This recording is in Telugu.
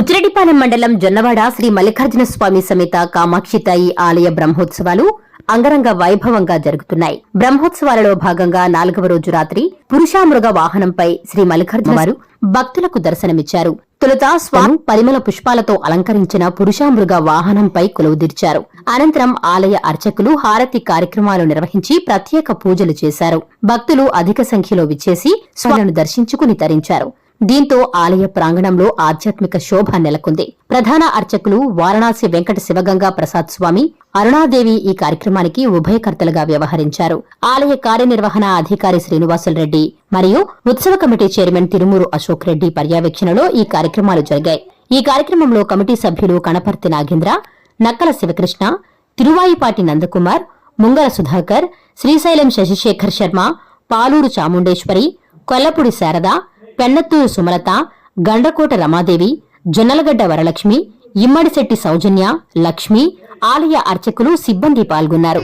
బుచ్చిరెడ్డిపాలెం మండలం జొన్నవాడ శ్రీ మల్లికార్జున స్వామి సమేత కామాక్షితాయి ఆలయ బ్రహ్మోత్సవాలు అంగరంగ వైభవంగా జరుగుతున్నాయి. బ్రహ్మోత్సవాలలో భాగంగా 4వ రోజు రాత్రి పురుషామృగ వాహనంపై శ్రీ మల్లికార్జున వారు భక్తులకు దర్శనమిచ్చారు. తొలుత స్వామి పరిమళ పుష్పాలతో అలంకరించిన పురుషామృగ వాహనంపై కొలువుదీర్చారు. అనంతరం ఆలయ అర్చకులు హారతి కార్యక్రమాలు నిర్వహించి ప్రత్యేక పూజలు చేశారు. భక్తులు అధిక సంఖ్యలో విచ్చేసి స్వామిని దర్శించుకుని తరించారు. దీంతో ఆలయ ప్రాంగణంలో ఆధ్యాత్మిక శోభ నెలకొంది. ప్రధాన అర్చకులు వారణాసి వెంకట శివగంగా ప్రసాద్ స్వామి, అరుణాదేవి ఈ కార్యక్రమానికి ఉభయకర్తలుగా వ్యవహరించారు. ఆలయ కార్యనిర్వహణ అధికారి శ్రీనివాసులరెడ్డి మరియు ఉత్సవ కమిటీ చైర్మన్ తిరుమూరు అశోక్ రెడ్డి పర్యవేక్షణలో ఈ కార్యక్రమాలు జరిగాయి. ఈ కార్యక్రమంలో కమిటీ సభ్యులు కణపర్తి నాగేంద్ర, నక్కల శివకృష్ణ, తిరువాయిపాటి నందకుమార్, ముంగల సుధాకర్, శ్రీశైలం శశిశేఖర్ శర్మ, పాలూరు చాముండేశ్వరి, కొల్లపూడి శారద, పెన్నత్తూరు సుమలత, గండ్రకోట రమాదేవి, జొన్నలగడ్డ వరలక్ష్మి, ఇమ్మడిశెట్టి సౌజన్య, లక్ష్మి, ఆలయ అర్చకులు, సిబ్బంది పాల్గొన్నారు.